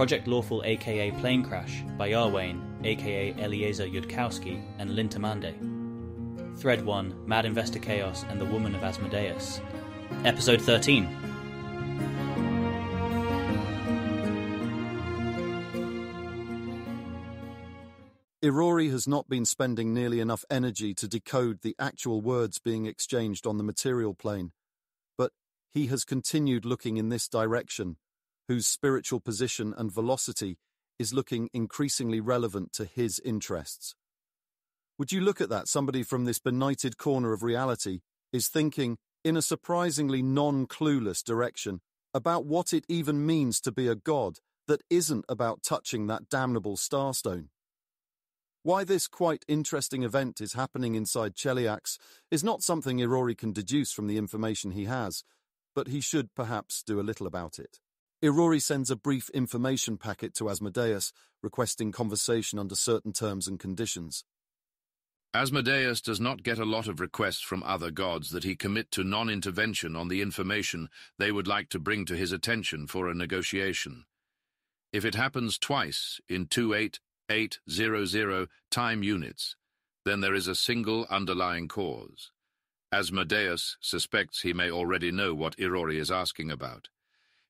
Project Lawful aka Planecrash by Yarwain aka Eliezer Yudkowsky and Lintamande. Thread 1, Mad Investor Chaos and the Woman of Asmodeus. Episode 13. Irori has not been spending nearly enough energy to decode the actual words being exchanged on the material plane, but he has continued looking in this direction, whose spiritual position and velocity is looking increasingly relevant to his interests. Would you look at that? Somebody from this benighted corner of reality is thinking, in a surprisingly non-clueless direction, about what it even means to be a god that isn't about touching that damnable starstone. Why this quite interesting event is happening inside Cheliax is not something Irori can deduce from the information he has, but he should perhaps do a little about it. Irori sends a brief information packet to Asmodeus, requesting conversation under certain terms and conditions. Asmodeus does not get a lot of requests from other gods that he commit to non-intervention on the information they would like to bring to his attention for a negotiation. If it happens twice in 28800 time units, then there is a single underlying cause. Asmodeus suspects he may already know what Irori is asking about.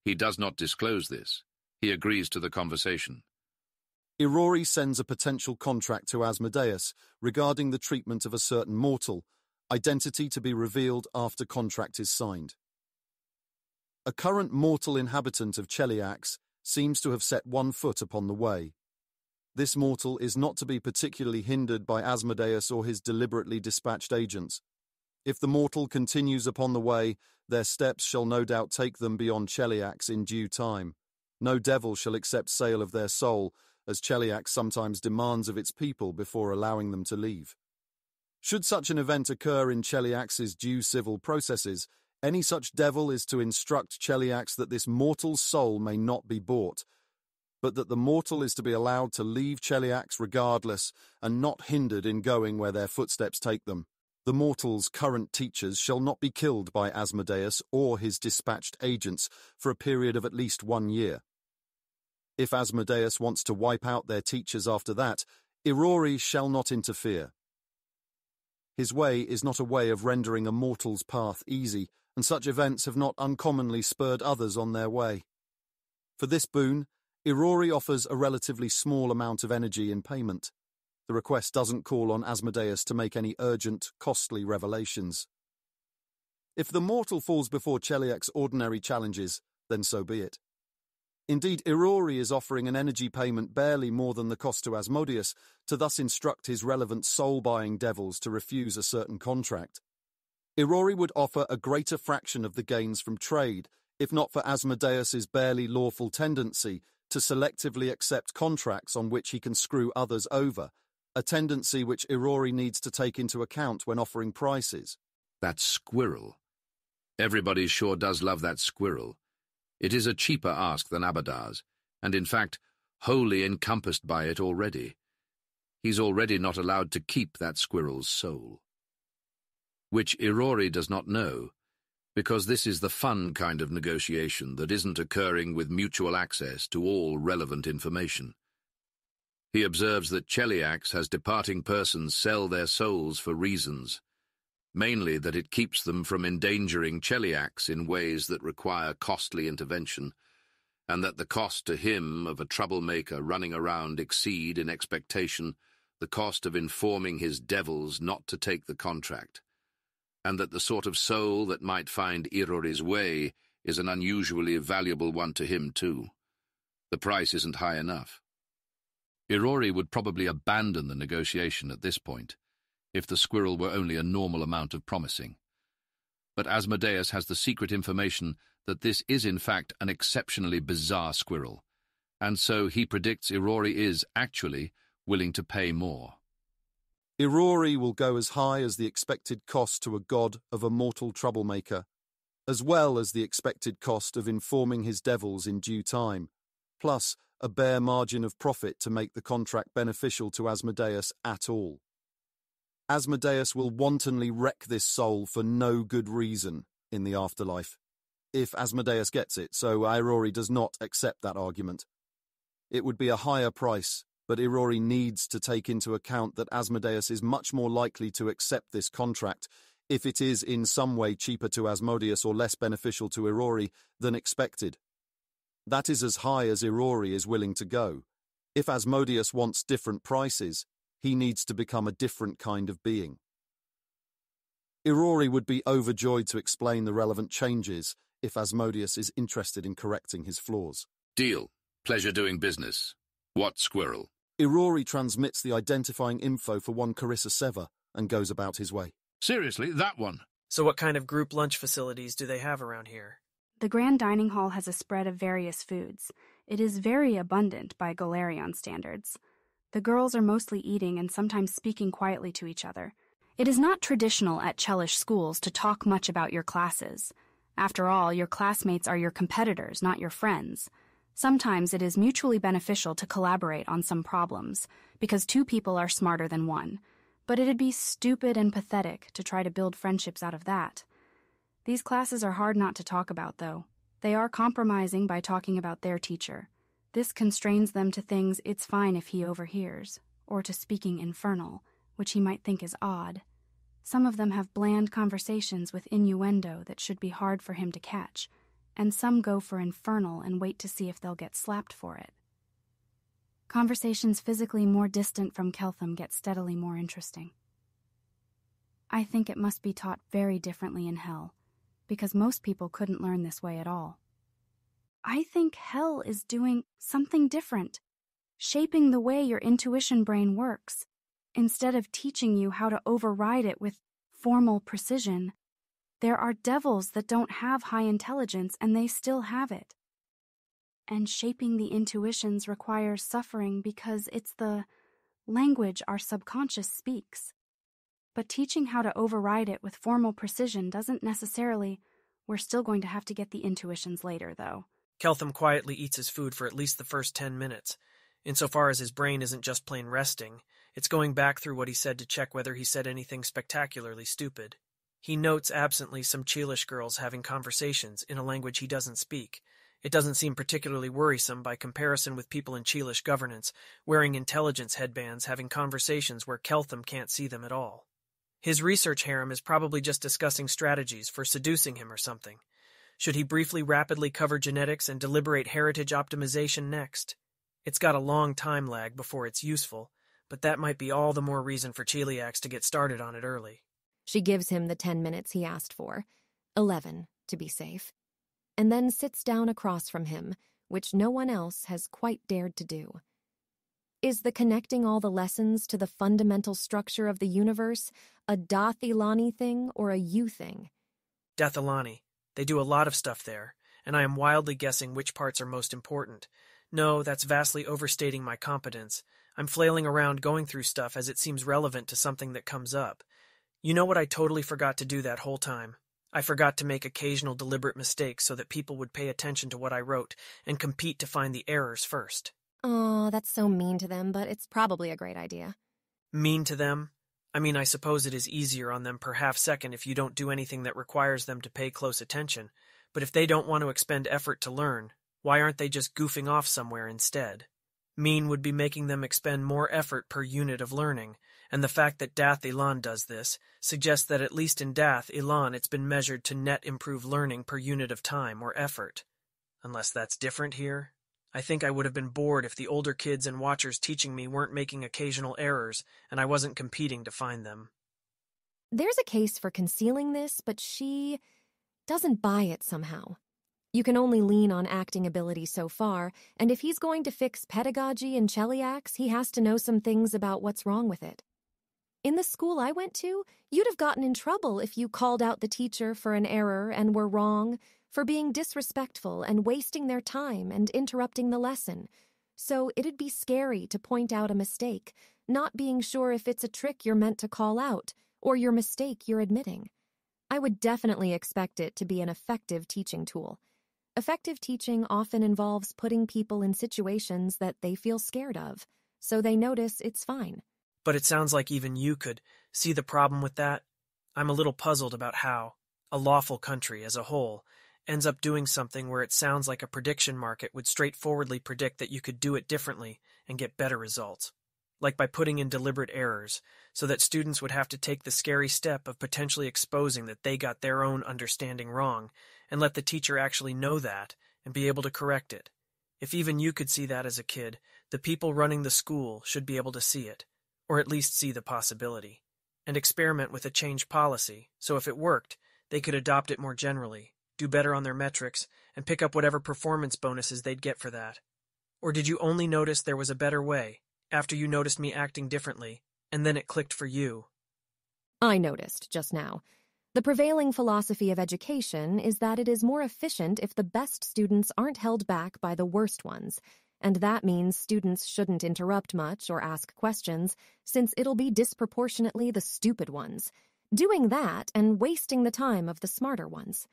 He does not disclose this. He agrees to the conversation. Irori sends a potential contract to Asmodeus regarding the treatment of a certain mortal, identity to be revealed after contract is signed. A current mortal inhabitant of Cheliax seems to have set one foot upon the way. This mortal is not to be particularly hindered by Asmodeus or his deliberately dispatched agents. If the mortal continues upon the way, their steps shall no doubt take them beyond Cheliax in due time. No devil shall accept sale of their soul, as Cheliax sometimes demands of its people before allowing them to leave. Should such an event occur in Cheliax's due civil processes, any such devil is to instruct Cheliax that this mortal's soul may not be bought, but that the mortal is to be allowed to leave Cheliax regardless and not hindered in going where their footsteps take them. The mortal's current teachers shall not be killed by Asmodeus or his dispatched agents for a period of at least 1 year. If Asmodeus wants to wipe out their teachers after that, Irori shall not interfere. His way is not a way of rendering a mortal's path easy, and such events have not uncommonly spurred others on their way. For this boon, Irori offers a relatively small amount of energy in payment. The request doesn't call on Asmodeus to make any urgent, costly revelations. If the mortal falls before Cheliax's ordinary challenges, then so be it. Indeed, Irori is offering an energy payment barely more than the cost to Asmodeus to thus instruct his relevant soul-buying devils to refuse a certain contract. Irori would offer a greater fraction of the gains from trade, if not for Asmodeus's barely lawful tendency to selectively accept contracts on which he can screw others over, a tendency which Irori needs to take into account when offering prices. That squirrel. Everybody sure does love that squirrel. It is a cheaper ask than Abadar's, and in fact, wholly encompassed by it already. He's already not allowed to keep that squirrel's soul. Which Irori does not know, because this is the fun kind of negotiation that isn't occurring with mutual access to all relevant information. He observes that Cheliax has departing persons sell their souls for reasons, mainly that it keeps them from endangering Cheliax in ways that require costly intervention, and that the cost to him of a troublemaker running around exceed in expectation the cost of informing his devils not to take the contract, and that the sort of soul that might find Irori's way is an unusually valuable one to him too. The price isn't high enough. Irori would probably abandon the negotiation at this point, if the squirrel were only a normal amount of promising. But Asmodeus has the secret information that this is in fact an exceptionally bizarre squirrel, and so he predicts Irori is, actually, willing to pay more. Irori will go as high as the expected cost to a god of a mortal troublemaker, as well as the expected cost of informing his devils in due time, plus a bare margin of profit to make the contract beneficial to Asmodeus at all. Asmodeus will wantonly wreck this soul for no good reason in the afterlife, if Asmodeus gets it, so Irori does not accept that argument. It would be a higher price, but Irori needs to take into account that Asmodeus is much more likely to accept this contract if it is in some way cheaper to Asmodeus or less beneficial to Irori than expected. That is as high as Irori is willing to go. If Asmodeus wants different prices, he needs to become a different kind of being. Irori would be overjoyed to explain the relevant changes if Asmodeus is interested in correcting his flaws. Deal. Pleasure doing business. What squirrel? Irori transmits the identifying info for one Carissa Seva and goes about his way. Seriously, that one? So what kind of group lunch facilities do they have around here? The Grand Dining Hall has a spread of various foods. It is very abundant by Golarion standards. The girls are mostly eating and sometimes speaking quietly to each other. It is not traditional at Chelish schools to talk much about your classes. After all, your classmates are your competitors, not your friends. Sometimes it is mutually beneficial to collaborate on some problems, because two people are smarter than one. But it'd be stupid and pathetic to try to build friendships out of that. These classes are hard not to talk about, though. They are compromising by talking about their teacher. This constrains them to things it's fine if he overhears, or to speaking infernal, which he might think is odd. Some of them have bland conversations with innuendo that should be hard for him to catch, and some go for infernal and wait to see if they'll get slapped for it. Conversations physically more distant from Keltham get steadily more interesting. I think it must be taught very differently in Hell, because most people couldn't learn this way at all. I think Hell is doing something different, shaping the way your intuition brain works. Instead of teaching you how to override it with formal precision, there are devils that don't have high intelligence and they still have it. And shaping the intuitions requires suffering because it's the language our subconscious speaks. But teaching how to override it with formal precision doesn't necessarily. We're still going to have to get the intuitions later, though. Keltham quietly eats his food for at least the first 10 minutes. Insofar as his brain isn't just plain resting, it's going back through what he said to check whether he said anything spectacularly stupid. He notes absently some Cheelish girls having conversations in a language he doesn't speak. It doesn't seem particularly worrisome by comparison with people in Cheelish governance, wearing intelligence headbands having conversations where Keltham can't see them at all. His research harem is probably just discussing strategies for seducing him or something. Should he briefly rapidly cover genetics and deliberate heritage optimization next? It's got a long time lag before it's useful, but that might be all the more reason for Cheliax to get started on it early. She gives him the 10 minutes he asked for, 11 to be safe, and then sits down across from him, which no one else has quite dared to do. Is the connecting all the lessons to the fundamental structure of the universe a Dathilani thing or a you thing? Dathilani. They do a lot of stuff there, and I am wildly guessing which parts are most important. No, that's vastly overstating my competence. I'm flailing around going through stuff as it seems relevant to something that comes up. You know what I totally forgot to do that whole time? I forgot to make occasional deliberate mistakes so that people would pay attention to what I wrote and compete to find the errors first. Oh, that's so mean to them, but it's probably a great idea. Mean to them? I mean, I suppose it is easier on them per half-second if you don't do anything that requires them to pay close attention. But if they don't want to expend effort to learn, why aren't they just goofing off somewhere instead? Mean would be making them expend more effort per unit of learning, and the fact that Dath Ilan does this suggests that at least in Dath Ilan it's been measured to net improve learning per unit of time or effort. Unless that's different here. I think I would have been bored if the older kids and watchers teaching me weren't making occasional errors, and I wasn't competing to find them. There's a case for concealing this, but she doesn't buy it somehow. You can only lean on acting ability so far, and if he's going to fix pedagogy in Cheliax, he has to know some things about what's wrong with it. In the school I went to, you'd have gotten in trouble if you called out the teacher for an error and were wrong, for being disrespectful and wasting their time and interrupting the lesson. So it'd be scary to point out a mistake, not being sure if it's a trick you're meant to call out or your mistake you're admitting. I would definitely expect it to be an effective teaching tool. Effective teaching often involves putting people in situations that they feel scared of, so they notice it's fine. But it sounds like even you could see the problem with that. I'm a little puzzled about how, a lawful country as a whole, ends up doing something where it sounds like a prediction market would straightforwardly predict that you could do it differently and get better results, like by putting in deliberate errors, so that students would have to take the scary step of potentially exposing that they got their own understanding wrong, and let the teacher actually know that and be able to correct it. If even you could see that as a kid, the people running the school should be able to see it, or at least see the possibility, and experiment with a change policy, so if it worked, they could adopt it more generally, do better on their metrics, and pick up whatever performance bonuses they'd get for that. Or did you only notice there was a better way, after you noticed me acting differently, and then it clicked for you? I noticed just now. The prevailing philosophy of education is that it is more efficient if the best students aren't held back by the worst ones, and that means students shouldn't interrupt much or ask questions, since it'll be disproportionately the stupid ones, doing that and wasting the time of the smarter ones.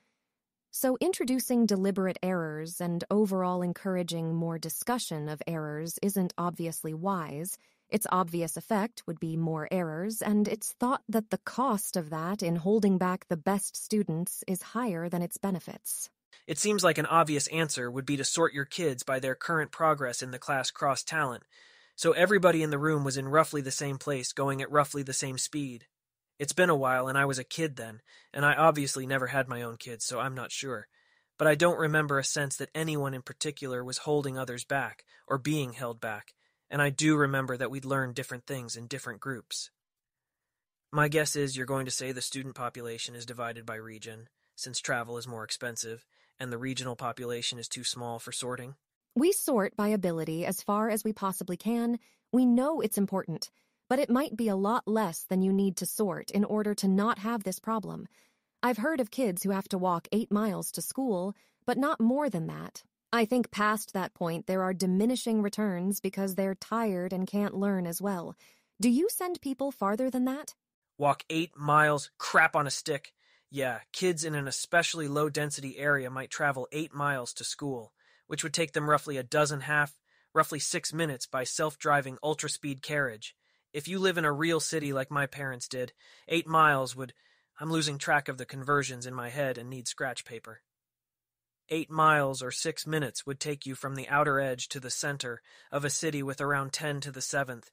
So introducing deliberate errors and overall encouraging more discussion of errors isn't obviously wise. Its obvious effect would be more errors, and it's thought that the cost of that in holding back the best students is higher than its benefits. It seems like an obvious answer would be to sort your kids by their current progress in the class cross-talent, so everybody in the room was in roughly the same place, going at roughly the same speed. It's been a while, and I was a kid then, and I obviously never had my own kids, so I'm not sure. But I don't remember a sense that anyone in particular was holding others back, or being held back, and I do remember that we'd learn different things in different groups. My guess is you're going to say the student population is divided by region, since travel is more expensive, and the regional population is too small for sorting. We sort by ability as far as we possibly can. We know it's important, but it might be a lot less than you need to sort in order to not have this problem. I've heard of kids who have to walk 8 miles to school, but not more than that. I think past that point there are diminishing returns because they're tired and can't learn as well. Do you send people farther than that? Walk 8 miles? Crap on a stick. Yeah, kids in an especially low-density area might travel 8 miles to school, which would take them roughly roughly 6 minutes by self-driving ultra-speed carriage. If you live in a real city like my parents did, 8 miles would... I'm losing track of the conversions in my head and need scratch paper. 8 miles or 6 minutes would take you from the outer edge to the center of a city with around 10 to the 7th,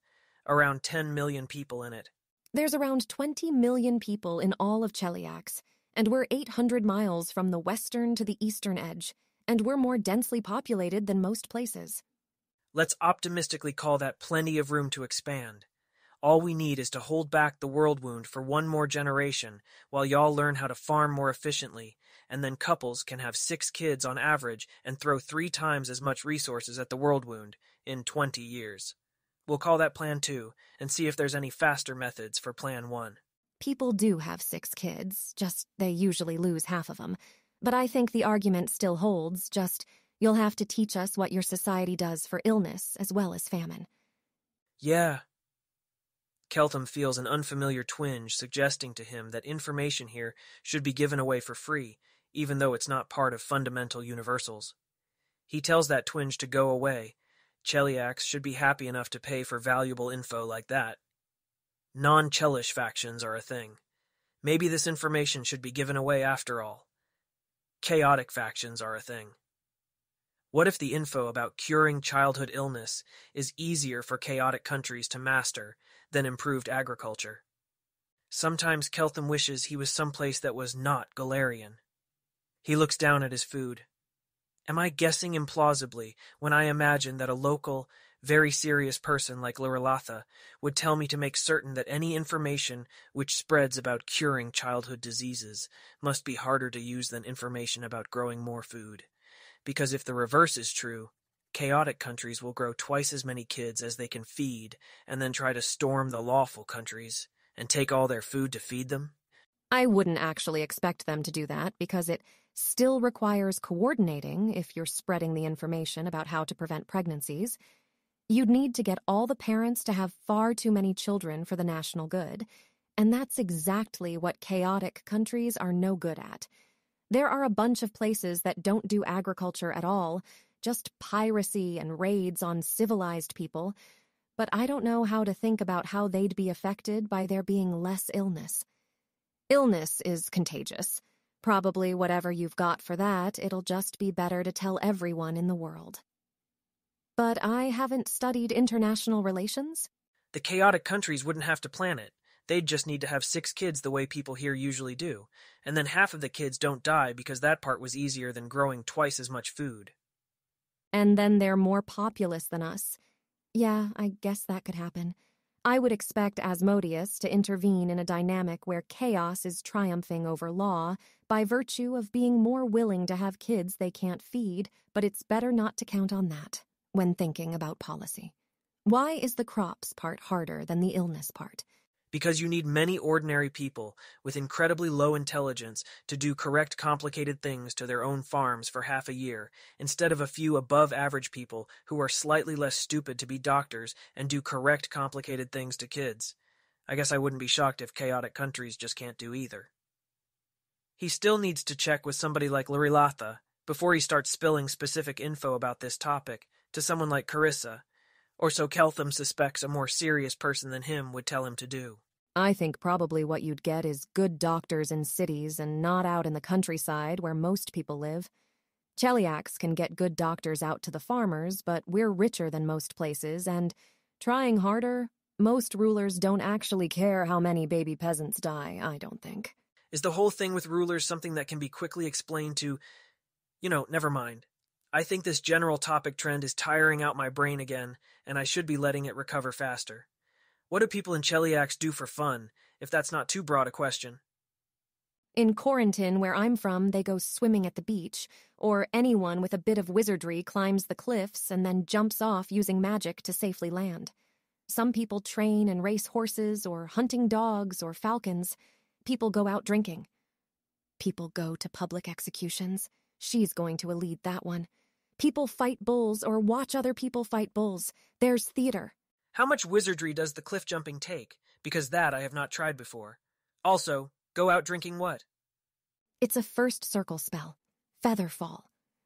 around 10 million people in it. There's around 20 million people in all of Cheliax, and we're 800 miles from the western to the eastern edge, and we're more densely populated than most places. Let's optimistically call that plenty of room to expand. All we need is to hold back the world wound for 1 more generation while y'all learn how to farm more efficiently, and then couples can have 6 kids on average and throw 3 times as much resources at the world wound in 20 years. We'll call that Plan 2 and see if there's any faster methods for Plan 1. People do have 6 kids, just they usually lose half of them. But I think the argument still holds, just you'll have to teach us what your society does for illness as well as famine. Yeah. Keltham feels an unfamiliar twinge suggesting to him that information here should be given away for free, even though it's not part of fundamental universals. He tells that twinge to go away. Cheliax should be happy enough to pay for valuable info like that. Non-Chelish factions are a thing. Maybe this information should be given away after all. Chaotic factions are a thing. What if the info about curing childhood illness is easier for chaotic countries to master than improved agriculture? Sometimes Keltham wishes he was someplace that was not Galarian. He looks down at his food. Am I guessing implausibly when I imagine that a local, very serious person like Lurilatha would tell me to make certain that any information which spreads about curing childhood diseases must be harder to use than information about growing more food? Because if the reverse is true, chaotic countries will grow twice as many kids as they can feed and then try to storm the lawful countries and take all their food to feed them? I wouldn't actually expect them to do that because it still requires coordinating if you're spreading the information about how to prevent pregnancies. You'd need to get all the parents to have far too many children for the national good, and that's exactly what chaotic countries are no good at. There are a bunch of places that don't do agriculture at all, just piracy and raids on civilized people, but I don't know how to think about how they'd be affected by there being less illness. Illness is contagious. Probably whatever you've got for that, it'll just be better to tell everyone in the world. But I haven't studied international relations. The chaotic countries wouldn't have to plan it. They'd just need to have 6 kids the way people here usually do, and then half of the kids don't die because that part was easier than growing twice as much food. And then they're more populous than us. Yeah, I guess that could happen. I would expect Asmodeus to intervene in a dynamic where chaos is triumphing over law by virtue of being more willing to have kids they can't feed, but it's better not to count on that when thinking about policy. Why is the crops part harder than the illness part? Because you need many ordinary people with incredibly low intelligence to do correct complicated things to their own farms for half a year, instead of a few above-average people who are slightly less stupid to be doctors and do correct complicated things to kids. I guess I wouldn't be shocked if chaotic countries just can't do either. He still needs to check with somebody like Lurilatha before he starts spilling specific info about this topic to someone like Carissa, or so Keltham suspects a more serious person than him would tell him to do. I think probably what you'd get is good doctors in cities and not out in the countryside where most people live. Cheliacs can get good doctors out to the farmers, but we're richer than most places, and trying harder, most rulers don't actually care how many baby peasants die, I don't think. Is the whole thing with rulers something that can be quickly explained to... never mind. I think this general topic trend is tiring out my brain again, and I should be letting it recover faster. What do people in Cheliacs do for fun, if that's not too broad a question? In Corentin, where I'm from, they go swimming at the beach, or anyone with a bit of wizardry climbs the cliffs and then jumps off using magic to safely land. Some people train and race horses or hunting dogs or falcons. People go out drinking. People go to public executions. She's going to lead that one. People fight bulls or watch other people fight bulls. There's theater. How much wizardry does the cliff jumping take? Because that I have not tried before. Also, go out drinking what? It's a first circle spell. Featherfall.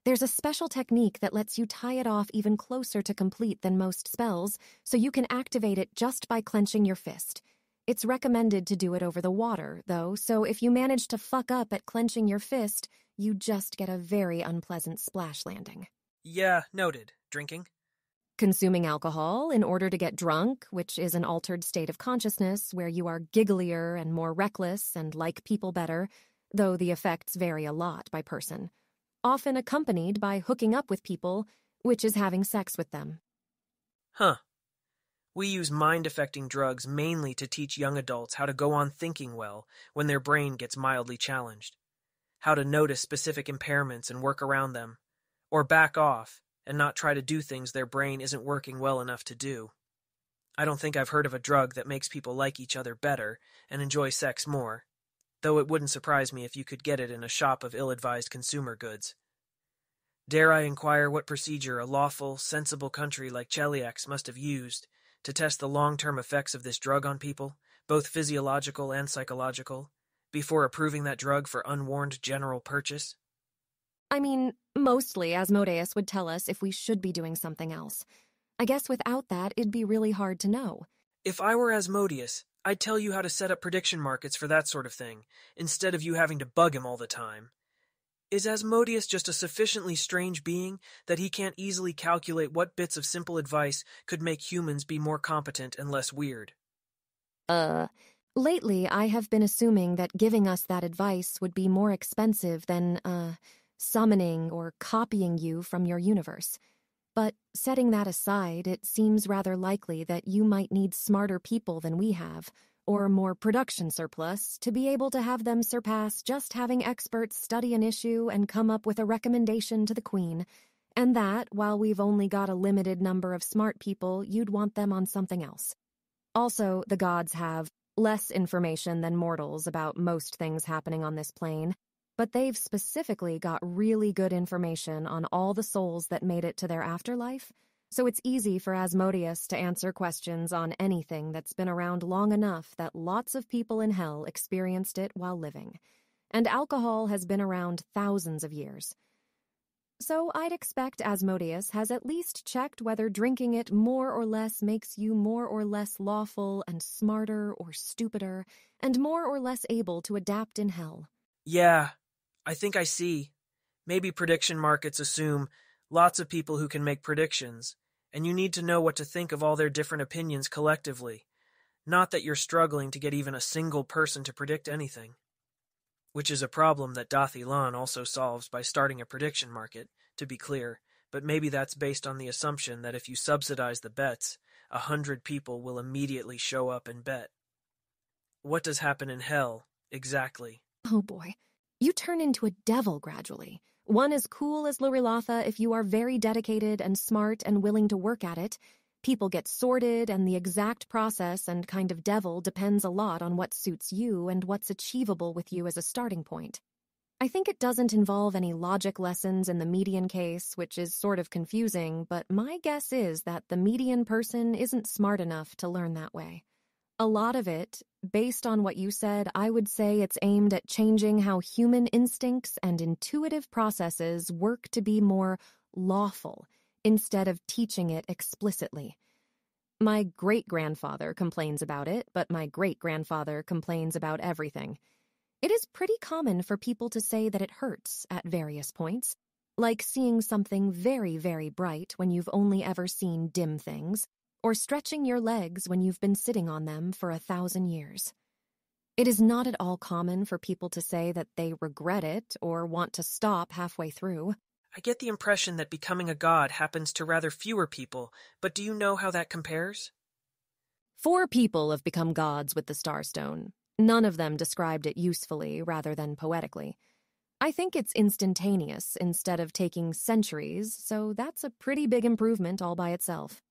There's a special technique that lets you tie it off even closer to complete than most spells, so you can activate it just by clenching your fist. It's recommended to do it over the water, though, so if you manage to fuck up at clenching your fist, you just get a very unpleasant splash landing. Yeah, noted. Drinking? Consuming alcohol in order to get drunk, which is an altered state of consciousness where you are gigglier and more reckless and like people better, though the effects vary a lot by person. Often accompanied by hooking up with people, which is having sex with them. Huh. We use mind-affecting drugs mainly to teach young adults how to go on thinking well when their brain gets mildly challenged. How to notice specific impairments and work around them. Or back off and not try to do things their brain isn't working well enough to do. I don't think I've heard of a drug that makes people like each other better and enjoy sex more, though it wouldn't surprise me if you could get it in a shop of ill-advised consumer goods. Dare I inquire what procedure a lawful, sensible country like Cheliacs must have used to test the long-term effects of this drug on people, both physiological and psychological, before approving that drug for unwarned general purchase? I mean, mostly Asmodeus would tell us if we should be doing something else. I guess without that, it'd be really hard to know. If I were Asmodeus, I'd tell you how to set up prediction markets for that sort of thing, instead of you having to bug him all the time. Is Asmodeus just a sufficiently strange being that he can't easily calculate what bits of simple advice could make humans be more competent and less weird? Lately I have been assuming that giving us that advice would be more expensive than, summoning or copying you from your universe. But setting that aside, it seems rather likely that you might need smarter people than we have, or more production surplus, to be able to have them surpass just having experts study an issue and come up with a recommendation to the Queen, and that, while we've only got a limited number of smart people, you'd want them on something else. Also, the gods have less information than mortals about most things happening on this plane, but they've specifically got really good information on all the souls that made it to their afterlife, so it's easy for Asmodeus to answer questions on anything that's been around long enough that lots of people in hell experienced it while living. And alcohol has been around thousands of years. So I'd expect Asmodeus has at least checked whether drinking it more or less makes you more or less lawful and smarter or stupider, and more or less able to adapt in hell. Yeah, I think I see. Maybe prediction markets assume lots of people who can make predictions, and you need to know what to think of all their different opinions collectively. Not that you're struggling to get even a single person to predict anything. Which is a problem that Dathilan also solves by starting a prediction market, to be clear, but maybe that's based on the assumption that if you subsidize the bets, 100 people will immediately show up and bet. What does happen in hell, exactly? Oh boy. You turn into a devil gradually. One as cool as Lurilatha if you are very dedicated and smart and willing to work at it. People get sorted, and the exact process and kind of devil depends a lot on what suits you and what's achievable with you as a starting point. I think it doesn't involve any logic lessons in the median case, which is sort of confusing, but my guess is that the median person isn't smart enough to learn that way. A lot of it, based on what you said, I would say it's aimed at changing how human instincts and intuitive processes work to be more lawful, instead of teaching it explicitly. My great-grandfather complains about it, but my great-grandfather complains about everything. It is pretty common for people to say that it hurts at various points, like seeing something very, very bright when you've only ever seen dim things, or stretching your legs when you've been sitting on them for 1,000 years. It is not at all common for people to say that they regret it or want to stop halfway through. I get the impression that becoming a god happens to rather fewer people, but do you know how that compares? 4 people have become gods with the Starstone. None of them described it usefully rather than poetically. I think it's instantaneous instead of taking centuries, so that's a pretty big improvement all by itself.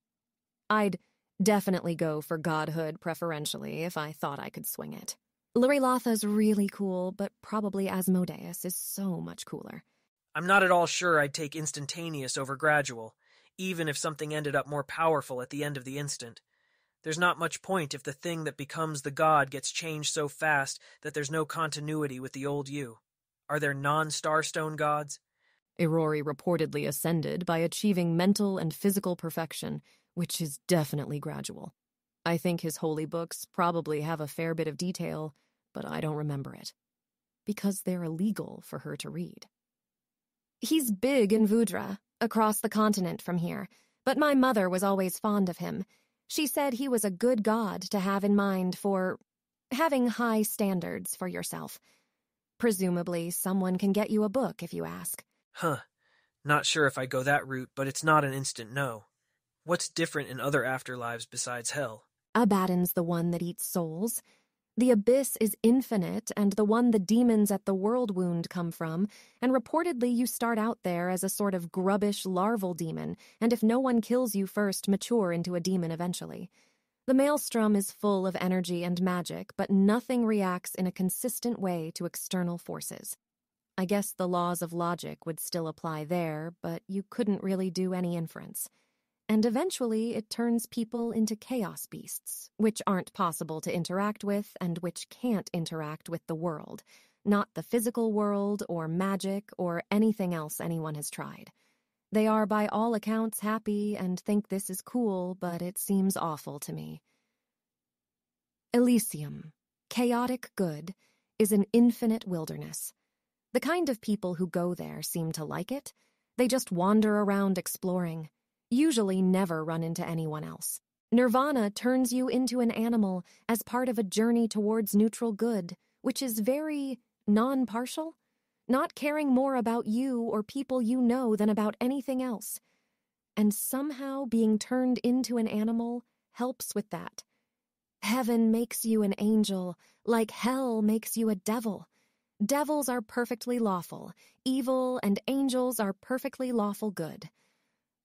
I'd definitely go for godhood preferentially if I thought I could swing it. Lurilatha's really cool, but probably Asmodeus is so much cooler. I'm not at all sure I'd take instantaneous over gradual, even if something ended up more powerful at the end of the instant. There's not much point if the thing that becomes the god gets changed so fast that there's no continuity with the old you. Are there non-Starstone gods? Irori reportedly ascended by achieving mental and physical perfection, which is definitely gradual. I think his holy books probably have a fair bit of detail, but I don't remember it. Because they're illegal for her to read. He's big in Vudra, across the continent from here, but my mother was always fond of him. She said he was a good god to have in mind for having high standards for yourself. Presumably, someone can get you a book if you ask. Huh. Not sure if I go that route, but it's not an instant no. What's different in other afterlives besides hell? Abaddon's the one that eats souls. The abyss is infinite and the one the demons at the world wound come from, and reportedly you start out there as a sort of grubbish larval demon, and if no one kills you first, mature into a demon eventually. The maelstrom is full of energy and magic, but nothing reacts in a consistent way to external forces. I guess the laws of logic would still apply there, but you couldn't really do any inference. And eventually it turns people into chaos beasts, which aren't possible to interact with and which can't interact with the world, not the physical world or magic or anything else anyone has tried. They are by all accounts happy and think this is cool, but it seems awful to me. Elysium, chaotic good, is an infinite wilderness. The kind of people who go there seem to like it. They just wander around exploring. Usually never run into anyone else. Nirvana turns you into an animal as part of a journey towards neutral good, which is very non-partial, not caring more about you or people you know than about anything else. And somehow being turned into an animal helps with that. Heaven makes you an angel, like hell makes you a devil. Devils are perfectly lawful, evil, and angels are perfectly lawful good.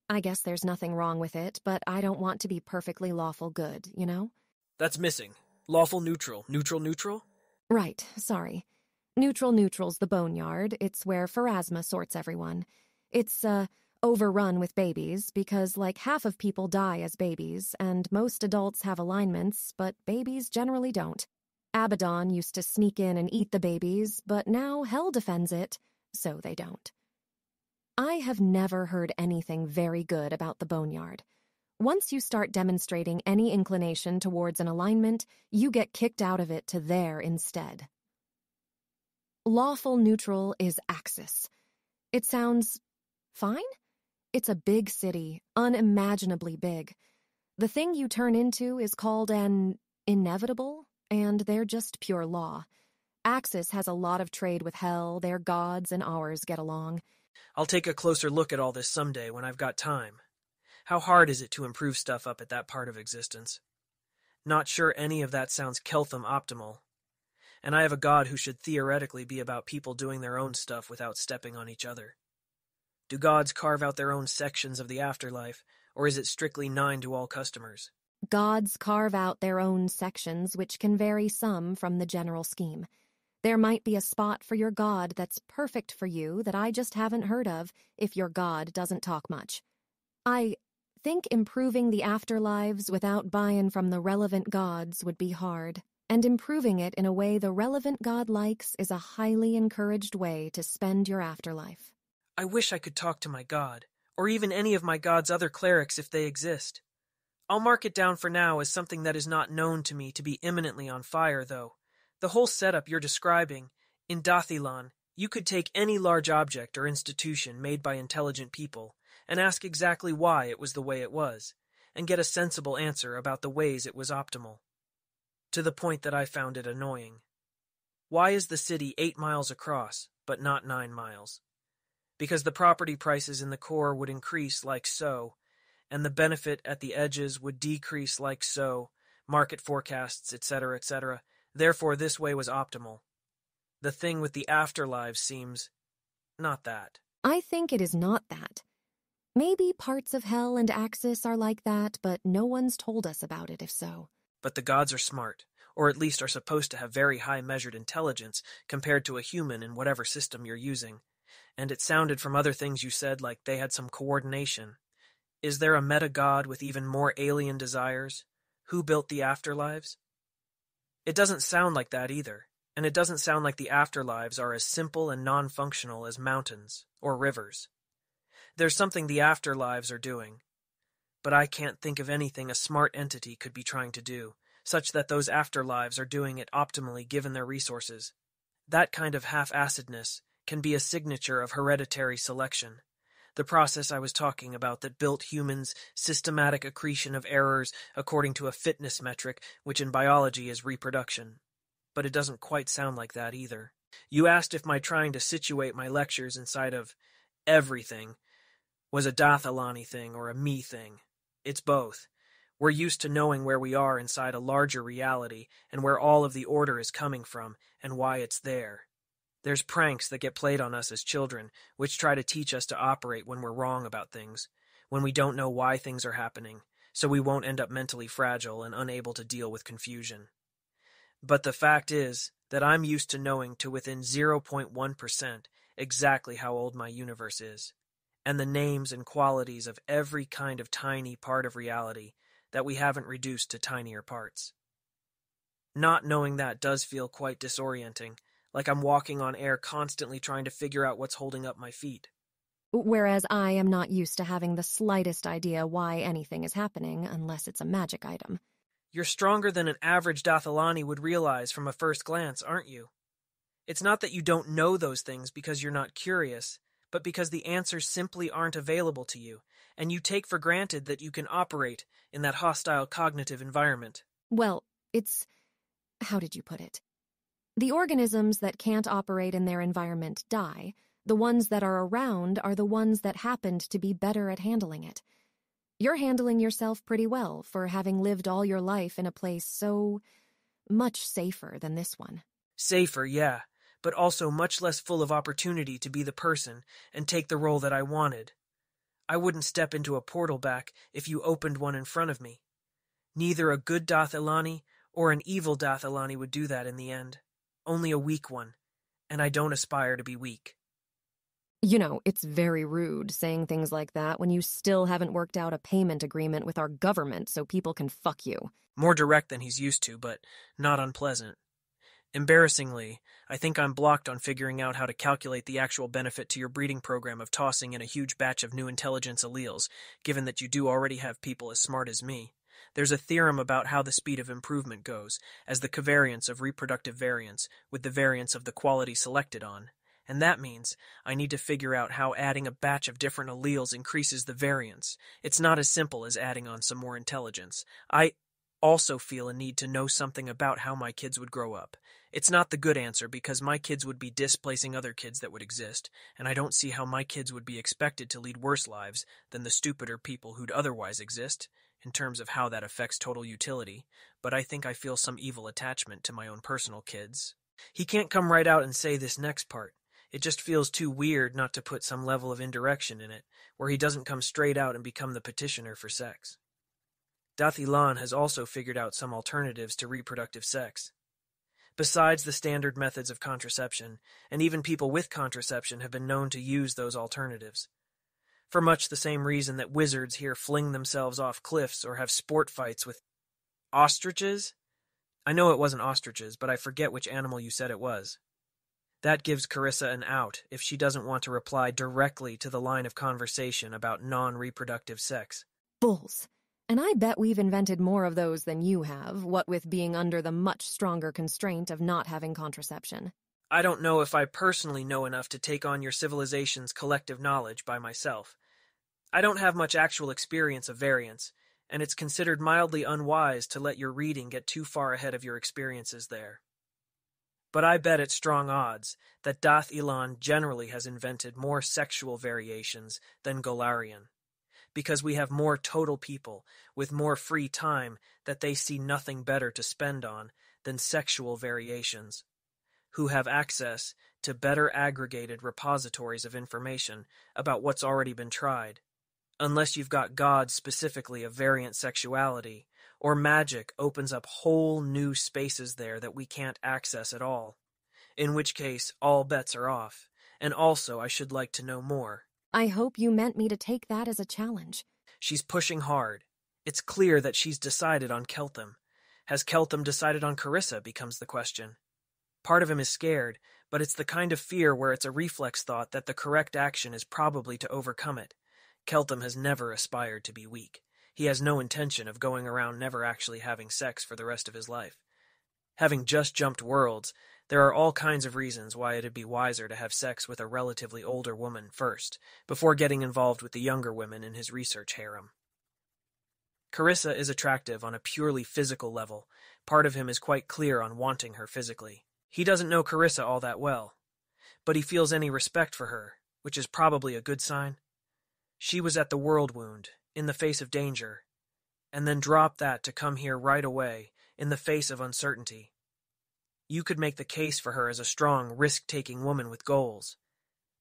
I guess there's nothing wrong with it, but I don't want to be perfectly lawful good, you know? That's missing. Lawful neutral. Neutral neutral? Right, sorry. Neutral's the boneyard. It's where Pharasma sorts everyone. It's, overrun with babies, because like half of people die as babies, and most adults have alignments, but babies generally don't. Abaddon used to sneak in and eat the babies, but now Hell defends it, so they don't. I have never heard anything very good about the Boneyard. Once you start demonstrating any inclination towards an alignment, you get kicked out of it to there instead. Lawful neutral is Axis. It sounds fine? It's a big city, unimaginably big. The thing you turn into is called an inevitable, and they're just pure law. Axis has a lot of trade with Hell, their gods and ours get along. I'll take a closer look at all this someday when I've got time. How hard is it to improve stuff up at that part of existence? Not sure any of that sounds Keltham optimal. And I have a god who should theoretically be about people doing their own stuff without stepping on each other. Do gods carve out their own sections of the afterlife, or is it strictly 9 to all customers? Gods carve out their own sections, which can vary some from the general scheme. There might be a spot for your god that's perfect for you that I just haven't heard of if your god doesn't talk much. I think improving the afterlives without buy-in from the relevant gods would be hard, and improving it in a way the relevant god likes is a highly encouraged way to spend your afterlife. I wish I could talk to my god, or even any of my god's other clerics if they exist. I'll mark it down for now as something that is not known to me to be imminently on fire, though. The whole setup you're describing, in Dathilan, you could take any large object or institution made by intelligent people and ask exactly why it was the way it was, and get a sensible answer about the ways it was optimal. To the point that I found it annoying. Why is the city 8 miles across, but not 9 miles? Because the property prices in the core would increase like so, and the benefit at the edges would decrease like so, market forecasts, etc., etc. Therefore, this way was optimal. The thing with the afterlives seems not that. I think it is not that. Maybe parts of Hell and Axis are like that, but no one's told us about it if so. But the gods are smart, or at least are supposed to have very high measured intelligence compared to a human in whatever system you're using. And it sounded from other things you said like they had some coordination. Is there a meta-god with even more alien desires? Who built the afterlives? It doesn't sound like that either, and it doesn't sound like the afterlives are as simple and non-functional as mountains or rivers. There's something the afterlives are doing, but I can't think of anything a smart entity could be trying to do, such that those afterlives are doing it optimally given their resources. That kind of half-assedness can be a signature of hereditary selection, the process I was talking about that built humans' systematic accretion of errors according to a fitness metric, which in biology is reproduction. But it doesn't quite sound like that either. You asked if my trying to situate my lectures inside of everything was a Dathalani thing or a me thing. It's both. We're used to knowing where we are inside a larger reality and where all of the order is coming from and why it's there. There's pranks that get played on us as children, which try to teach us to operate when we're wrong about things, when we don't know why things are happening, so we won't end up mentally fragile and unable to deal with confusion. But the fact is that I'm used to knowing to within 0.1% exactly how old my universe is, and the names and qualities of every kind of tiny part of reality that we haven't reduced to tinier parts. Not knowing that does feel quite disorienting, like I'm walking on air constantly trying to figure out what's holding up my feet. Whereas I am not used to having the slightest idea why anything is happening unless it's a magic item. You're stronger than an average Dathalani would realize from a first glance, aren't you? It's not that you don't know those things because you're not curious, but because the answers simply aren't available to you, and you take for granted that you can operate in that hostile cognitive environment. Well, it's... how did you put it? The organisms that can't operate in their environment die. The ones that are around are the ones that happened to be better at handling it. You're handling yourself pretty well for having lived all your life in a place so much safer than this one. Safer, yeah, but also much less full of opportunity to be the person and take the role that I wanted. I wouldn't step into a portal back if you opened one in front of me. Neither a good Dathalani or an evil Dathalani would do that in the end. Only a weak one, and I don't aspire to be weak. You know, it's very rude saying things like that when you still haven't worked out a payment agreement with our government so people can fuck you. More direct than he's used to, but not unpleasant. Embarrassingly, I think I'm blocked on figuring out how to calculate the actual benefit to your breeding program of tossing in a huge batch of new intelligence alleles, given that you do already have people as smart as me. There's a theorem about how the speed of improvement goes, as the covariance of reproductive variance with the variance of the quality selected on. And that means I need to figure out how adding a batch of different alleles increases the variance. It's not as simple as adding on some more intelligence. I also feel a need to know something about how my kids would grow up. It's not the good answer because my kids would be displacing other kids that would exist, and I don't see how my kids would be expected to lead worse lives than the stupider people who'd otherwise exist, in terms of how that affects total utility, but I think I feel some evil attachment to my own personal kids. He can't come right out and say this next part. It just feels too weird not to put some level of indirection in it, where he doesn't come straight out and become the petitioner for sex. Dathilan has also figured out some alternatives to reproductive sex. Besides the standard methods of contraception, and even people with contraception have been known to use those alternatives. For much the same reason that wizards here fling themselves off cliffs or have sport fights with ostriches? I know it wasn't ostriches, but I forget which animal you said it was. That gives Carissa an out if she doesn't want to reply directly to the line of conversation about non-reproductive sex. Bulls. And I bet we've invented more of those than you have, what with being under the much stronger constraint of not having contraception. I don't know if I personally know enough to take on your civilization's collective knowledge by myself. I don't have much actual experience of variance, and it's considered mildly unwise to let your reading get too far ahead of your experiences there. But I bet it's strong odds that Dath Ilan generally has invented more sexual variations than Golarion, because we have more total people with more free time that they see nothing better to spend on than sexual variations, who have access to better aggregated repositories of information about what's already been tried, unless you've got gods specifically of variant sexuality, or magic opens up whole new spaces there that we can't access at all, in which case all bets are off, and also I should like to know more. I hope you meant me to take that as a challenge. She's pushing hard. It's clear that she's decided on Keltham. Has Keltham decided on Carissa, becomes the question. Part of him is scared, but it's the kind of fear where it's a reflex thought that the correct action is probably to overcome it. Keltham has never aspired to be weak. He has no intention of going around never actually having sex for the rest of his life. Having just jumped worlds, there are all kinds of reasons why it'd be wiser to have sex with a relatively older woman first, before getting involved with the younger women in his research harem. Carissa is attractive on a purely physical level. Part of him is quite clear on wanting her physically. He doesn't know Carissa all that well, but he feels any respect for her, which is probably a good sign. She was at the World Wound, in the face of danger, and then dropped that to come here right away, in the face of uncertainty. You could make the case for her as a strong, risk-taking woman with goals,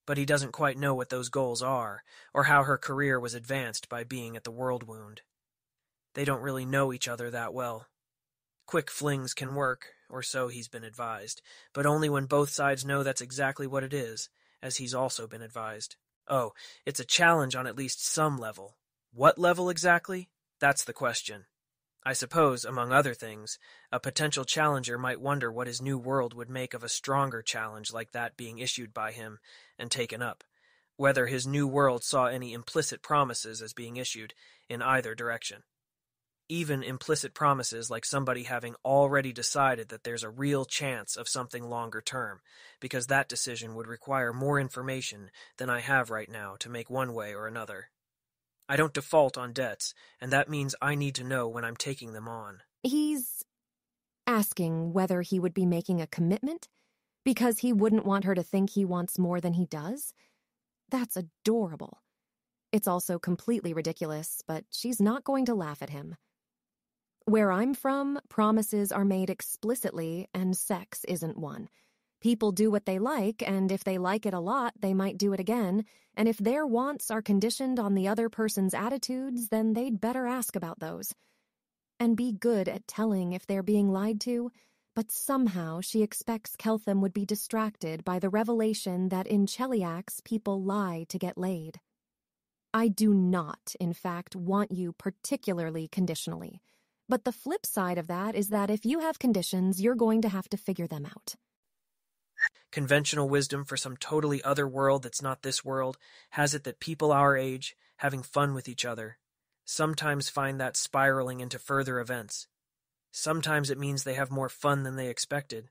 but he doesn't quite know what those goals are, or how her career was advanced by being at the World Wound. They don't really know each other that well. Quick flings can work, or so he's been advised, but only when both sides know that's exactly what it is, as he's also been advised. Oh, it's a challenge on at least some level. What level exactly? That's the question. I suppose, among other things, a potential challenger might wonder what his new world would make of a stronger challenge like that being issued by him and taken up, whether his new world saw any implicit promises as being issued in either direction. Even implicit promises like somebody having already decided that there's a real chance of something longer term, because that decision would require more information than I have right now to make one way or another. I don't default on debts, and that means I need to know when I'm taking them on. He's asking whether he would be making a commitment because he wouldn't want her to think he wants more than he does. That's adorable. It's also completely ridiculous, but she's not going to laugh at him. Where I'm from, promises are made explicitly, and sex isn't one. People do what they like, and if they like it a lot, they might do it again, and if their wants are conditioned on the other person's attitudes, then they'd better ask about those. And be good at telling if they're being lied to, but somehow she expects Keltham would be distracted by the revelation that in Cheliax people lie to get laid. I do not, in fact, want you particularly conditionally. But the flip side of that is that if you have conditions, you're going to have to figure them out. Conventional wisdom for some totally other world that's not this world has it that people our age, having fun with each other, sometimes find that spiraling into further events. Sometimes it means they have more fun than they expected.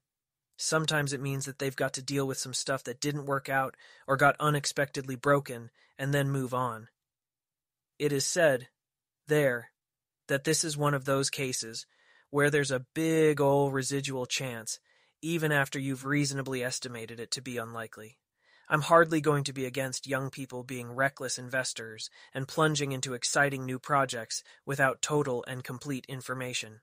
Sometimes it means that they've got to deal with some stuff that didn't work out or got unexpectedly broken and then move on. It is said there that this is one of those cases where there's a big ol' residual chance, even after you've reasonably estimated it to be unlikely. I'm hardly going to be against young people being reckless investors and plunging into exciting new projects without total and complete information.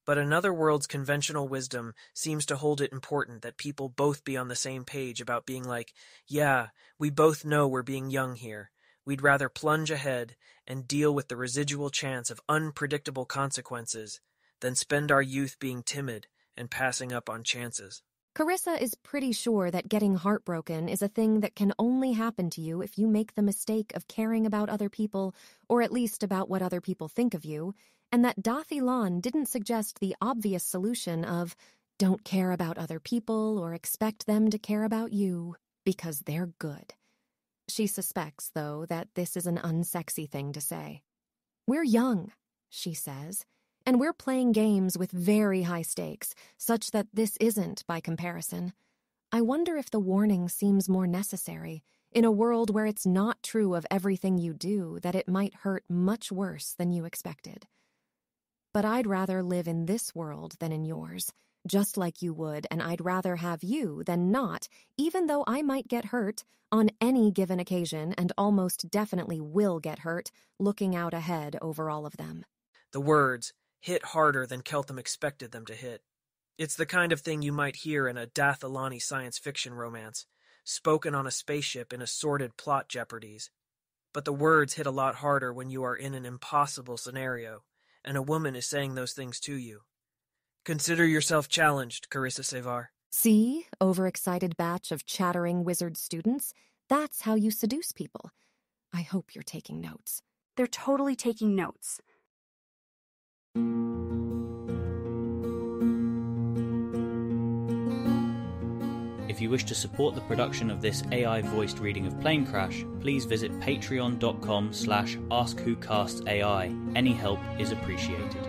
But another world's conventional wisdom seems to hold it important that people both be on the same page about being like, yeah, we both know we're being young here. We'd rather plunge ahead and deal with the residual chance of unpredictable consequences than spend our youth being timid and passing up on chances. Carissa is pretty sure that getting heartbroken is a thing that can only happen to you if you make the mistake of caring about other people, or at least about what other people think of you, and that Dathilan didn't suggest the obvious solution of don't care about other people or expect them to care about you, because they're good. She suspects, though, that this is an unsexy thing to say. We're young, she says, and we're playing games with very high stakes, such that this isn't by comparison. I wonder if the warning seems more necessary, in a world where it's not true of everything you do that it might hurt much worse than you expected. But I'd rather live in this world than in yours, just like you would, and I'd rather have you than not, even though I might get hurt on any given occasion and almost definitely will get hurt looking out ahead over all of them. The words hit harder than Keltham expected them to hit. It's the kind of thing you might hear in a Dathilani science fiction romance, spoken on a spaceship in assorted plot jeopardies. But the words hit a lot harder when you are in an impossible scenario, and a woman is saying those things to you. Consider yourself challenged, Carissa Sevar. See, overexcited batch of chattering wizard students? That's how you seduce people. I hope you're taking notes. They're totally taking notes. If you wish to support the production of this AI-voiced reading of Planecrash, please visit patreon.com/AskWhoCastsAI. Any help is appreciated.